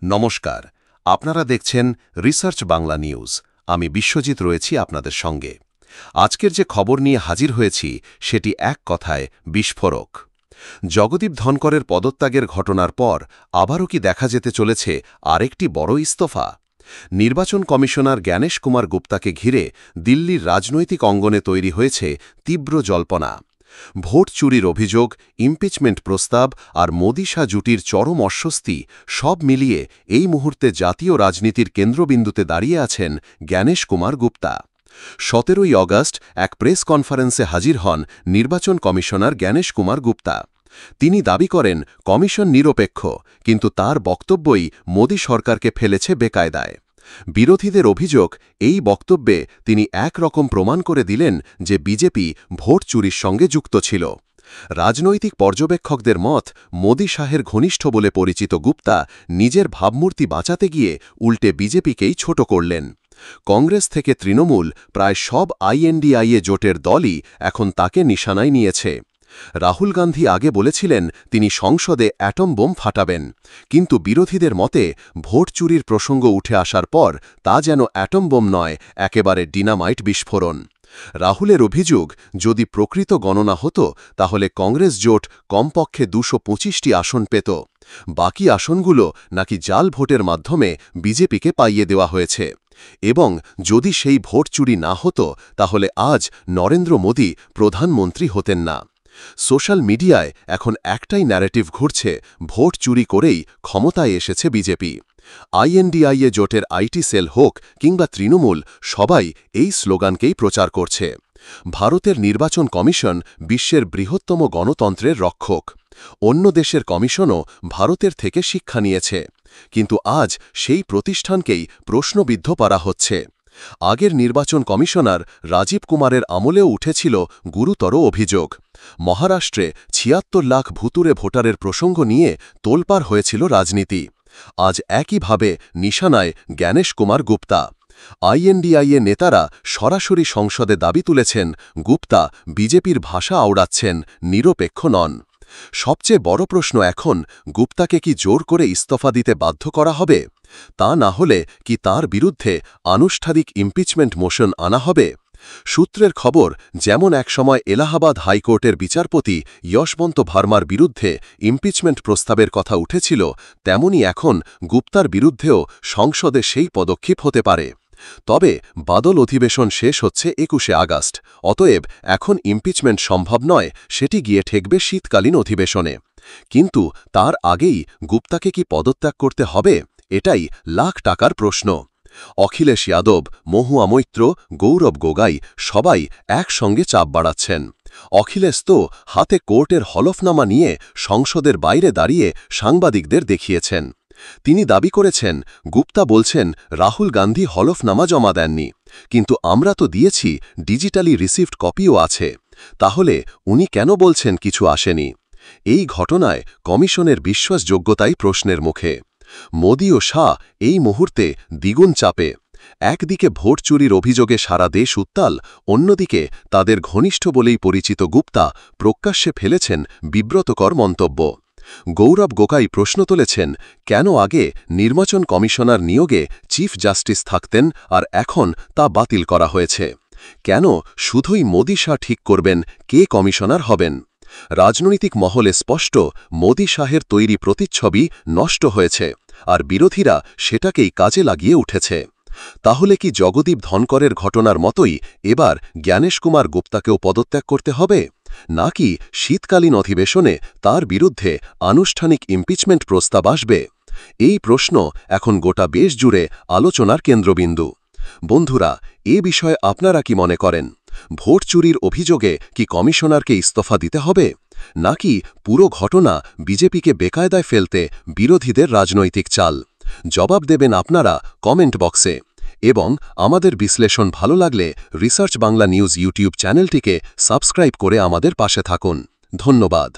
নমস্কার, আপনারা দেখছেন রিসার্চ বাংলা নিউজ। আমি বিশ্বজিৎ রয়েছি আপনাদের সঙ্গে। আজকের যে খবর নিয়ে হাজির হয়েছি সেটি এক কথায় বিস্ফোরক। জগদীপ ধনকরের পদত্যাগের ঘটনার পর আবারও কি দেখা যেতে চলেছে আরেকটি বড় ইস্তফা? নির্বাচন কমিশনার জ্ঞানেশ কুমার গুপ্তাকে ঘিরে দিল্লির রাজনৈতিক অঙ্গনে তৈরি হয়েছে তীব্র জল্পনা। ভোট চুরির অভিযোগ, ইমপিচমেন্ট প্রস্তাব আর মোদি-শাহ জুটির চরম অস্বস্তি সব মিলিয়ে এই মুহূর্তে জাতীয় রাজনীতির কেন্দ্রবিন্দুতে দাঁড়িয়ে আছেন জ্ঞানেশ কুমার গুপ্তা। 17ই অগাস্ট এক প্রেস কনফারেন্সে হাজির হন নির্বাচন কমিশনার জ্ঞানেশ কুমার গুপ্তা। তিনি দাবি করেন কমিশন নিরপেক্ষ, কিন্তু তার বক্তব্যই মোদি সরকারকে ফেলেছে বেকায়দায়। বিরোধীদের অভিযোগ, এই বক্তব্যে তিনি একরকম প্রমাণ করে দিলেন যে বিজেপি ভোট চুরির সঙ্গে যুক্ত ছিল। রাজনৈতিক পর্যবেক্ষকদের মত, মোদি শাহের ঘনিষ্ঠ বলে পরিচিত গুপ্তা নিজের ভাবমূর্তি বাঁচাতে গিয়ে উল্টে বিজেপিকেই ছোট করলেন। কংগ্রেস থেকে তৃণমূল প্রায় সব আইএনডিআইএ জোটের দলই এখন তাকে নিশানায় নিয়েছে। রাহুল গান্ধী আগে বলেছিলেন তিনি সংসদে অ্যাটম বোম ফাটাবেন, কিন্তু বিরোধীদের মতে ভোট চুরির প্রসঙ্গ উঠে আসার পর তা যেন অ্যাটম বোম নয়, একেবারে ডিনামাইট বিস্ফোরণ। রাহুলের অভিযোগ, যদি প্রকৃত গণনা হতো তাহলে কংগ্রেস জোট কমপক্ষে 225টি আসন পেত। বাকি আসনগুলো নাকি জাল ভোটের মাধ্যমে বিজেপিকে পাইয়ে দেওয়া হয়েছে। এবং যদি সেই ভোট চুরি না হতো তাহলে আজ নরেন্দ্র মোদী প্রধানমন্ত্রী হতেন না। সোশ্যাল মিডিয়ায় এখন একটাই ন্যারেটিভ ঘুরছে, ভোট চুরি করেই ক্ষমতায় এসেছে বিজেপি। আইএনডিআইএ জোটের আইটি সেল হোক কিংবা তৃণমূল, সবাই এই স্লোগানকেই প্রচার করছে। ভারতের নির্বাচন কমিশন বিশ্বের বৃহত্তম গণতন্ত্রের রক্ষক। অন্য দেশের কমিশনও ভারতের থেকে শিক্ষা নিয়েছে, কিন্তু আজ সেই প্রতিষ্ঠানকেই প্রশ্নবিদ্ধ করা হচ্ছে। আগের নির্বাচন কমিশনার রাজীব কুমারের আমলেও উঠেছিল গুরুতর অভিযোগ। মহারাষ্ট্রে ৭৬ লাখ ভুতুড়ে ভোটারের প্রসঙ্গ নিয়ে তোলপাড় হয়েছিল রাজনীতি। আজ একইভাবে নিশানায় জ্ঞানেশ কুমার গুপ্তা। আইএনডিআইএ নেতারা সরাসরি সংসদে দাবি তুলেছেন গুপ্তা বিজেপির ভাষা আওড়াচ্ছেন, নিরপেক্ষ নন। সবচেয়ে বড় প্রশ্ন এখন, গুপ্তাকে কি জোর করে ইস্তফা দিতে বাধ্য করা হবে? তা না হলে কি তার বিরুদ্ধে আনুষ্ঠানিক ইমপিচমেন্ট মোশন আনা হবে? সূত্রের খবর, যেমন একসময় এলাহাবাদ হাইকোর্টের বিচারপতি যশবন্ত ভার্মার বিরুদ্ধে ইমপিচমেন্ট প্রস্তাবের কথা উঠেছিল, তেমনি এখন গুপ্তার বিরুদ্ধেও সংসদে সেই পদক্ষেপ হতে পারে। তবে বাদল অধিবেশন শেষ হচ্ছে 21শে আগস্ট, অতএব এখন ইমপিচমেন্ট সম্ভব নয়, সেটি গিয়ে ঠেকবে শীতকালীন অধিবেশনে। কিন্তু তার আগেই গুপ্তাকে কি পদত্যাগ করতে হবে? এটাই লাখ টাকার প্রশ্ন। অখিলেশ যাদব, মহুয়া মৈত্র, গৌরব গোগাই সবাই একসঙ্গে চাপ বাড়াচ্ছেন। অখিলেশ তো হাতে কোর্টের হলফনামা নিয়ে সংসদের বাইরে দাঁড়িয়ে সাংবাদিকদের দেখিয়েছেন। তিনি দাবি করেছেন, গুপ্তা বলছেন রাহুল গান্ধী হলফনামা জমা দেননি, কিন্তু আমরা তো দিয়েছি, ডিজিটালি রিসিভড কপিও আছে। তাহলে উনি কেন বলছেন কিছু আসেনি? এই ঘটনায় কমিশনের বিশ্বাসযোগ্যতাই প্রশ্নের মুখে। মোদি ও শাহ এই মুহূর্তে দ্বিগুণ চাপে। একদিকে ভোট চুরির অভিযোগে সারা দেশ উত্তাল, অন্যদিকে তাদের ঘনিষ্ঠ বলেই পরিচিত গুপ্তা প্রকাশ্যে ফেলেছেন বিব্রতকর মন্তব্য। গৌরব গোগাই প্রশ্ন তুলেছেন, কেন আগে নির্বাচন কমিশনার নিয়োগে চিফ জাস্টিস থাকতেন আর এখন তা বাতিল করা হয়েছে? কেন শুধুই মোদি শাহ ঠিক করবেন কে কমিশনার হবেন? রাজনৈতিক মহলে স্পষ্ট, মোদি শাহের তৈরি প্রতিচ্ছবি নষ্ট হয়েছে, আর বিরোধীরা সেটাকেই কাজে লাগিয়ে উঠেছে। তাহলে কি জগদীপ ধনকরের ঘটনার মতোই এবার জ্ঞানেশ কুমার গুপ্তাকেও পদত্যাগ করতে হবে, নাকি শীতকালীন অধিবেশনে তার বিরুদ্ধে আনুষ্ঠানিক ইমপিচমেন্ট প্রস্তাব আসবে? এই প্রশ্ন এখন গোটা দেশ জুড়ে আলোচনার কেন্দ্রবিন্দু। বন্ধুরা, এ বিষয়ে আপনারা কি মনে করেন? ভোট চুরির অভিযোগে কি কমিশনারকে ইস্তফা দিতে হবে, নাকি পুরো ঘটনা বিজেপিকে বেকায়দায় ফেলতে বিরোধীদের রাজনৈতিক চাল? জবাব দেবেন আপনারা কমেন্ট বক্সে। এবং আমাদের বিশ্লেষণ ভালো লাগলে রিসার্চ বাংলা নিউজ ইউটিউব চ্যানেলটিকে সাবস্ক্রাইব করে আমাদের পাশে থাকুন। ধন্যবাদ।